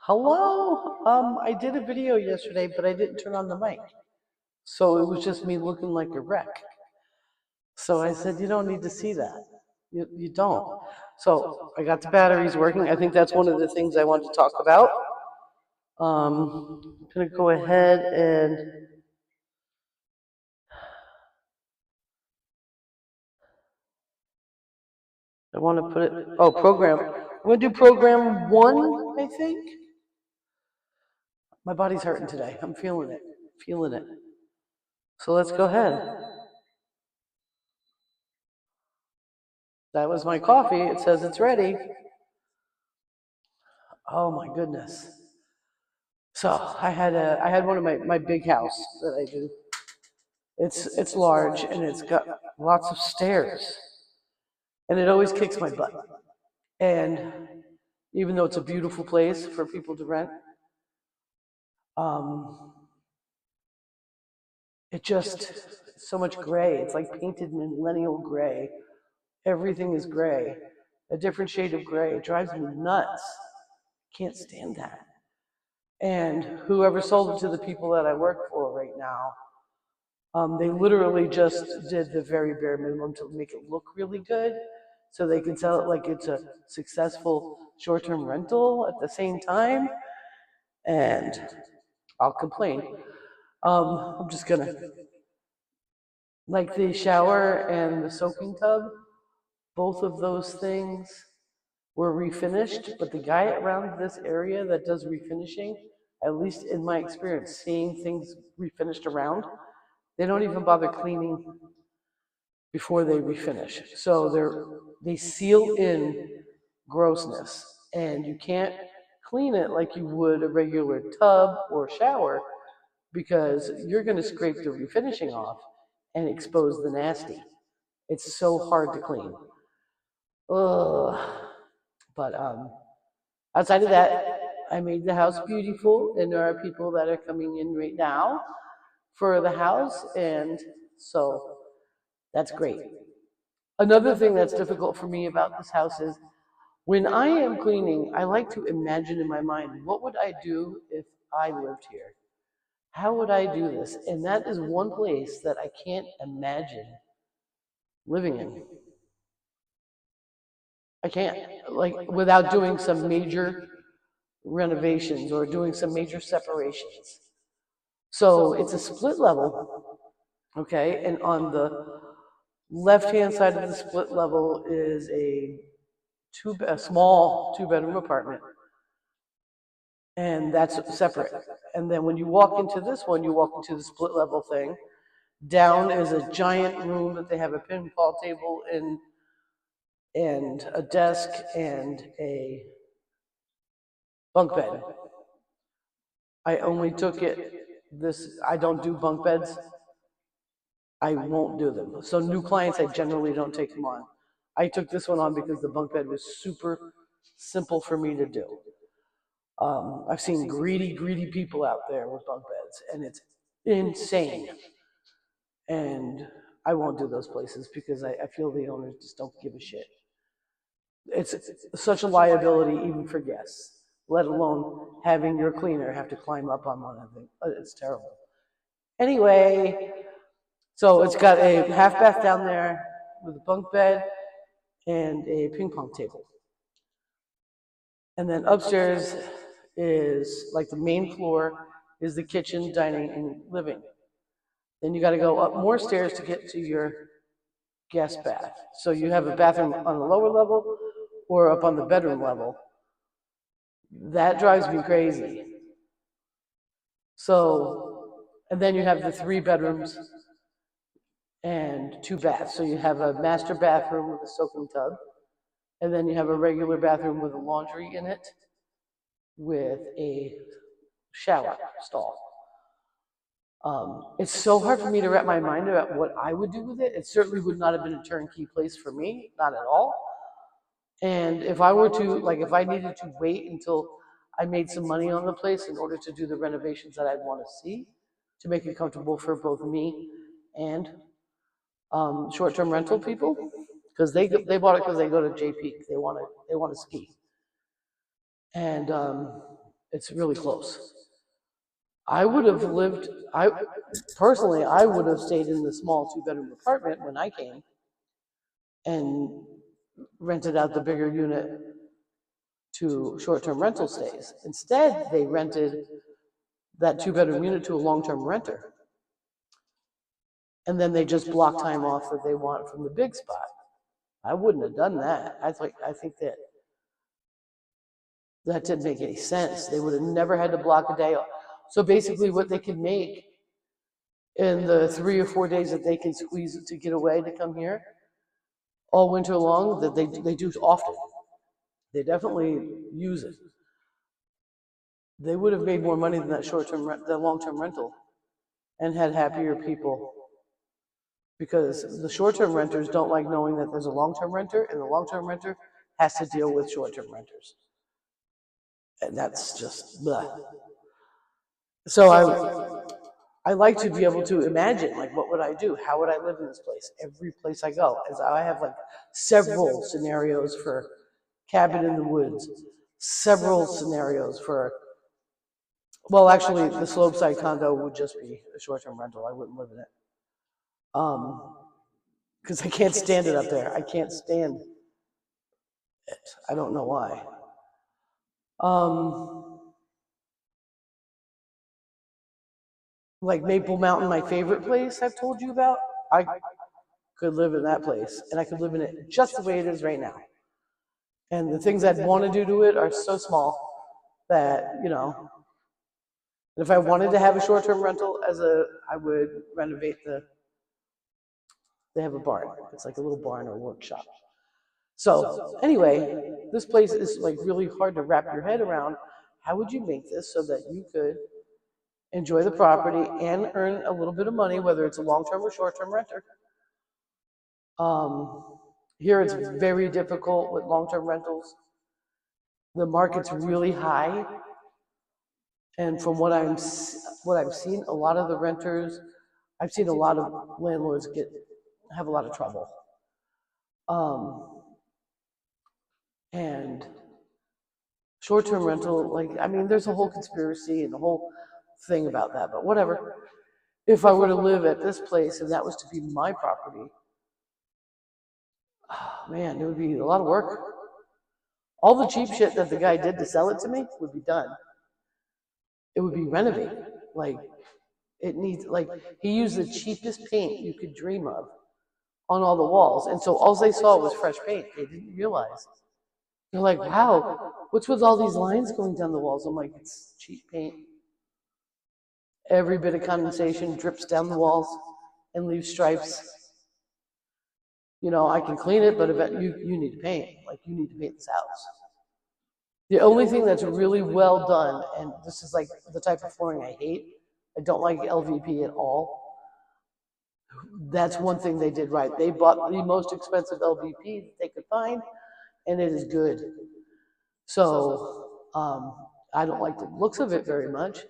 Hello. I did a video yesterday, but I didn't turn on the mic. So it was just me looking like a wreck. So I said, you don't need to see that. You don't. So I got the batteries working. I think that's one of the things I want to talk about. I'm going to go ahead and I want to put it, program. I'm going to do program 1, I think. My body's hurting today. I'm feeling it. Feeling it. So let's go ahead. That was my coffee. It says it's ready. Oh my goodness. So I had one of my big house that I do. It's large and it's got lots of stairs. And it always kicks my butt. And even though it's a beautiful place for people to rent, um, it just so much gray. It's like painted millennial gray. Everything is gray. A different shade of gray. It drives me nuts. Can't stand that. And whoever sold it to the people that I work for right now, they literally just did the very bare minimum to make it look really good so they can sell it like it's a successful short-term rental at the same time. And I'll complain. I'm just gonna, like the shower and the soaking tub, both of those things were refinished, but the guy around this area that does refinishing, at least in my experience, seeing things refinished around, they don't even bother cleaning before they refinish. So they seal in grossness, and you can't clean it like you would a regular tub or shower because you're going to scrape the refinishing off and expose the nasty. It's so hard to clean. Ugh. But outside of that, I made the house beautiful, and there are people that are coming in right now for the house, and so that's great. Another thing that's difficult for me about this house is when I am cleaning, I like to imagine in my mind, what would I do if I lived here? How would I do this? And that is one place that I can't imagine living in. I can't, like, without doing some major renovations or doing some major separations. So it's a split level, okay? And on the left-hand side of the split level is a small two-bedroom apartment, and that's separate. And then when you walk into this one, you walk into the split level thing. Down is a giant room that they have a pinball table and a desk and a bunk bed. I only took I don't do bunk beds. I won't do them. So new clients, I generally don't take them on. I took this one on because the bunk bed was super simple for me to do. I've seen greedy people out there with bunk beds, and it's insane. And I won't do those places because I feel the owners just don't give a shit. It's such a liability even for guests, let alone having your cleaner have to climb up on one of them. It's terrible. Anyway, so it's got a half bath down there with a bunk bed and a ping pong table. And then upstairs is like the main floor is the kitchen, dining, and living. Then you got to go up more stairs to get to your guest bath. So you have a bathroom on the lower level or up on the bedroom level. That drives me crazy. So, and then you have the 3 bedrooms and 2 baths. So you have a master bathroom with a soaking tub, and then you have a regular bathroom with a laundry in it with a shower stall. It's so hard for me to wrap my mind about what I would do with it. It certainly would not have been a turnkey place for me, not at all. And if I were to, like, if I needed to wait until I made some money on the place in order to do the renovations that I'd want to see to make it comfortable for both me and short-term rental people, because they bought it because they go to JP. They want to ski. And It's really close. I would have lived, I personally, I would have stayed in the small 2-bedroom apartment when I came and rented out the bigger unit to short-term rental stays. Instead, they rented that 2-bedroom unit to a long-term renter. And then they just block time off that they want from the big spot. I wouldn't have done that. I think that didn't make any sense. They would have never had to block a day off. So basically what they could make in the 3 or 4 days that they can squeeze to get away to come here all winter long, that they do often. They definitely use it. They would have made more money than that the long-term rental, and had happier people. Because the short-term renters don't like knowing that there's a long-term renter, and the long-term renter has to deal with short-term renters. And that's just blah. So I like to be able to imagine, like, what would I do? How would I live in this place? Every place I go, as I have like several scenarios for cabin in the woods, several scenarios for, well, actually, the slopeside condo would just be a short-term rental. I wouldn't live in it. Because I can't stand it up there. I can't stand it. I don't know why. Like Maple Mountain, my favorite place I've told you about, I could live in that place, and I could live in it just the way it is right now. And the things I'd want to do to it are so small that, you know, if I wanted to have a short-term rental I would renovate they have a barn. It's like a little barn or workshop. So anyway, this place is like really hard to wrap your head around. How would you make this so that you could enjoy the property and earn a little bit of money, whether it's a long-term or short-term renter? Here it's very difficult with long-term rentals. The market's really high, and from what I've seen, a lot of the renters, I've seen a lot of landlords have a lot of trouble. And short-term rental, like, I mean, there's a whole conspiracy and a whole thing about that, but whatever. If I were to live at this place and that was to be my property, oh, man, it would be a lot of work. All the cheap shit that the guy did to sell it to me would be done. It would be renovated. Like, it needs, like, he used the cheapest paint you could dream of on all the walls. And so all they saw was fresh paint. They didn't realize. They're like, wow, what's with all these lines going down the walls? I'm like, it's cheap paint. Every bit of condensation drips down the walls and leaves stripes. You know, I can clean it, but you need to paint. Like, you need to paint this house. The only thing that's really well done, and this is like the type of flooring I hate, I don't like LVP at all. That's one thing they did right. They bought the most expensive LVP that they could find, and it is good. So I don't like the looks of it very much,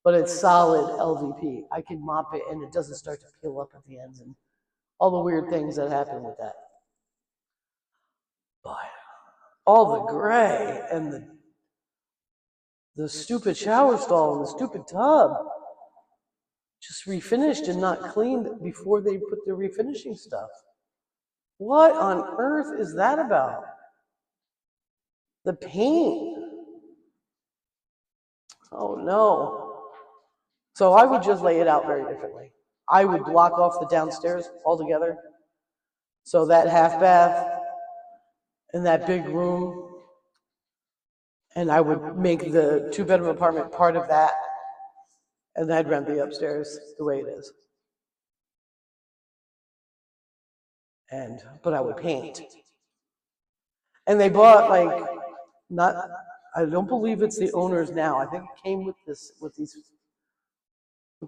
but it's solid LVP. I can mop it, and it doesn't start to peel up at the ends and all the weird things that happen with that. But all the gray and the stupid shower stall and the stupid tub, just refinished and not cleaned before they put the refinishing stuff. What on earth is that about? The paint. Oh no. So I would just lay it out very differently. I would block off the downstairs altogether. So that half bath and that big room, and I would make the 2-bedroom apartment part of that, and I'd rent the upstairs the way it is. But I would paint. And they bought like, not, I don't believe it's the owners now. I think it came with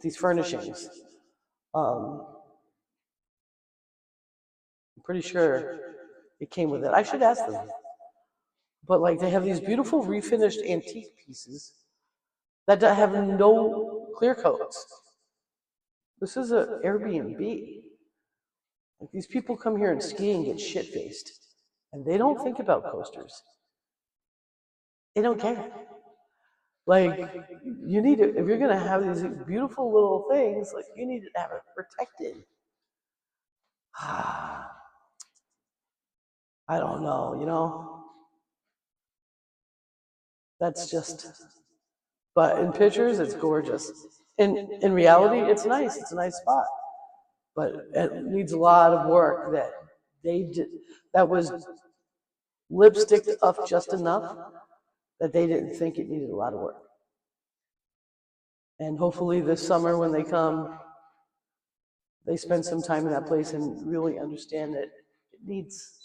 these furnishings. I'm pretty sure it came with it. I should ask them. But like, they have these beautiful refinished antique pieces that have no clear coats. This is an Airbnb. Like, these people come here and ski and get shit-faced, and they don't think about coasters. They don't care. Like, you need to, if you're going to have these beautiful little things, like, you need to have it protected. I don't know, that's just, but in pictures, it's gorgeous. In reality, it's nice. It's a nice spot, but it needs a lot of work that they did, that was lipsticked up just enough that they didn't think it needed a lot of work. And hopefully this summer when they come, they spend some time in that place and really understand that it needs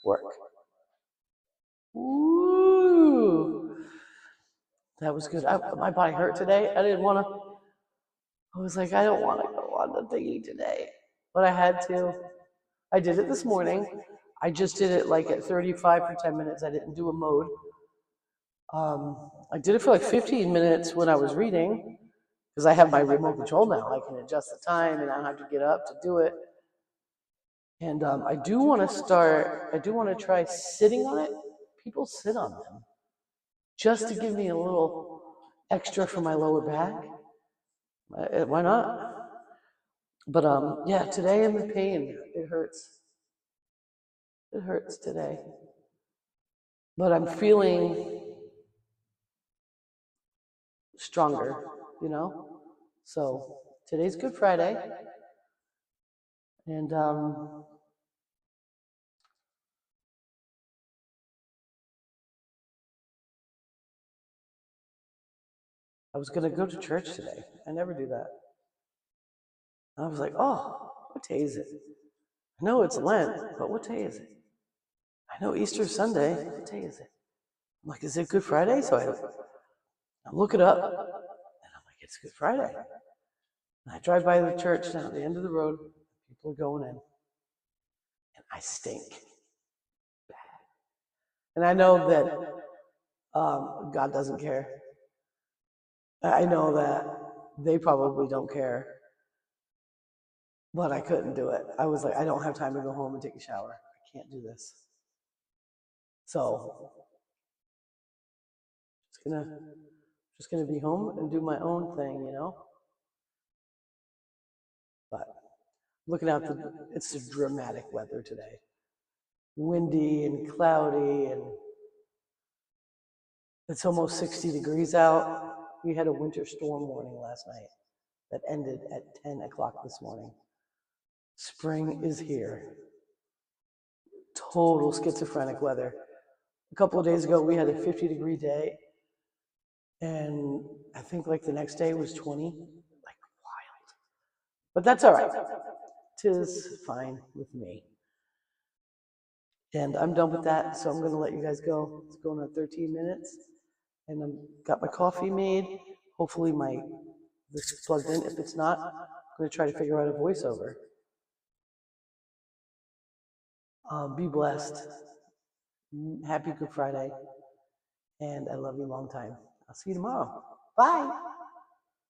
work. Ooh, that was good. My body hurt today. I didn't want to. I was like, I don't want to go on the thingy today, but I had to. I did it this morning. I just did it like at 35 for 10 minutes. I didn't do a mode. I did it for like 15 minutes when I was reading because I have my remote control now. I can adjust the time and I don't have to get up to do it. And I do want to try sitting on it. People sit on them just to give me a little extra for my lower back. Why not? But yeah, today I'm in pain. It hurts. It hurts today. But I'm feeling stronger, So today's Good Friday. And I was going to go to church today. I never do that. And I was like, oh, what day is it? I know it's Lent, but what day is it? I know Easter Sunday. What day is it? I'm like, is it Good Friday? So I look it up, and I'm like, it's Good Friday. And I drive by the church down at the end of the road. People are going in, and I stink. And I know that God doesn't care. I know that they probably don't care, but I couldn't do it. I was like, I don't have time to go home and take a shower. I can't do this. So just gonna be home and do my own thing, But looking out it's a dramatic weather today. Windy and cloudy, and it's almost 60 degrees out. We had a winter storm warning last night that ended at 10 o'clock this morning. Spring is here. Total schizophrenic weather. A couple of days ago, we had a 50-degree day, and I think like the next day was 20, like wild. But that's all right. 'Tis fine with me. And I'm done with that, so I'm going to let you guys go. It's going on 13 minutes, and I've got my coffee made. Hopefully this is plugged in. If it's not, I'm going to try to figure out a voiceover. Be blessed. Happy Good Friday, and I love you long time. I'll see you tomorrow. Bye.